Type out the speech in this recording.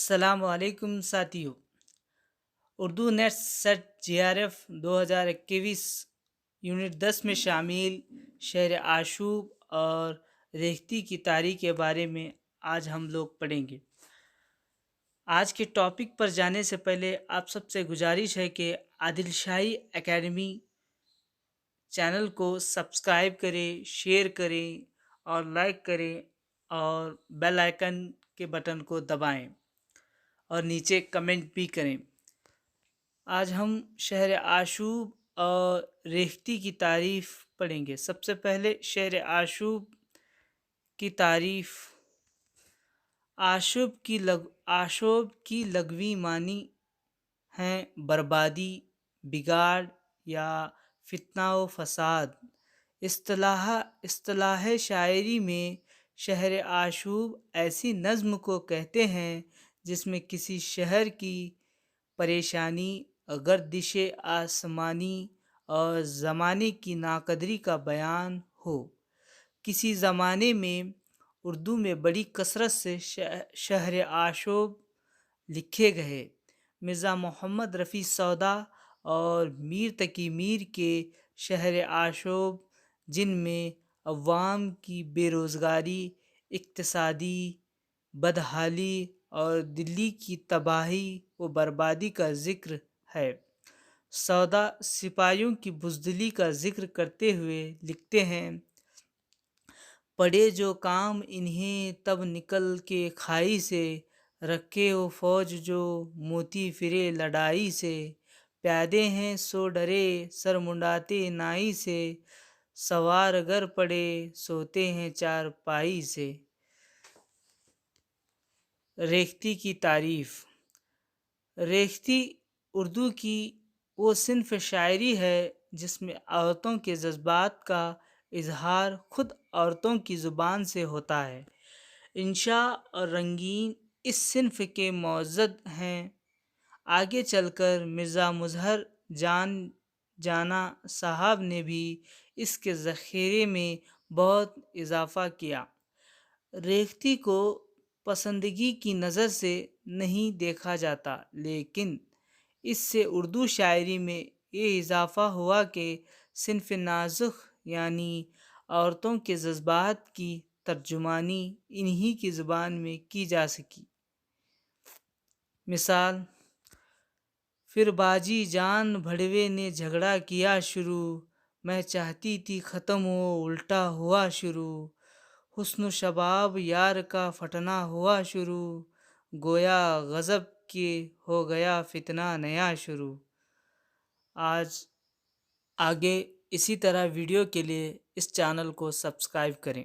السلام علیکم ساتھیو، Urdu net set GRF 2021 unit 10 میں شامل شہر آشوب اور ریختی کی تاریخ کے بارے میں آج ہم لوگ پڑھیں گے۔ آج کے ٹاپک پر جانے سے پہلے آپ سب سے گزارش ہے کہ عادل شاہی اکیڈمی چینل کو سبسکرائب کریں، شیئر کریں اور لائک کریں اور بیل آئیکن کے بٹن کو دبائیں اور نیچے کمنٹ بھی کریں۔ آج ہم شہر آشوب اور ریختی کی تعریف پڑھیں گے۔ سب سے پہلے شہر آشوب کی تعریف۔ آشوب کی لغوی معنی ہیں بربادی، بگاڑ یا فتنہ و فساد۔ اصطلاح شاعری میں شہر آشوب ایسی نظم کو کہتے ہیں جس میں کسی شہر کی پریشانی، گردش آسمانی اور زمانے کی ناقدری کا بیان ہو۔ کسی زمانے میں اردو میں بڑی کثرت سے شہر آشوب لکھے گئے۔ مرزا محمد رفیع سودا اور میر تقی میر کے شہر آشوب، جن میں عوام کی بے روزگاری، اقتصادی بدحالی اور دلی کی تباہی و بربادی کا ذکر ہے۔ سودا سپاہیوں کی بزدلی کا ذکر کرتے ہوئے لکھتے ہیں: پڑے جو کام انہیں تب نکل کے کھائی سے، رکھے ہو فوج جو موتی پھرے لڑائی سے، پیادے ہیں سو ڈرے سر منڈاتے نائی سے، سوار گر پڑے سوتے ہیں چارپائی سے۔ ریختی کی تعریف۔ ریختی اردو کی وہ صنف شاعری ہے جس میں عورتوں کے جذبات کا اظہار خود عورتوں کی زبان سے ہوتا ہے۔ انشا اور رنگین اس صنف کے معزز ہیں۔ آگے چل کر مرزا مظہر جانا صاحب نے بھی اس کے ذخیرے میں بہت اضافہ کیا۔ ریختی کو پسندیدگی کی نظر سے نہیں دیکھا جاتا، لیکن اس سے اردو شاعری میں یہ اضافہ ہوا کہ صنف نازک یعنی عورتوں کے جذبات کی ترجمانی انہی کی زبان میں کی جا سکی۔ مثال: پھر باجی جان بھڑوے نے جھگڑا کیا شروع، میں چاہتی تھی ختم ہو الٹا ہوا شروع، حسن و شباب یار کا پھٹنا ہوا شروع، گویا غضب کے ہو گیا فتنہ نیا شروع۔ آگے اسی طرح ویڈیو کے لیے اس چینل کو سبسکرائب کریں۔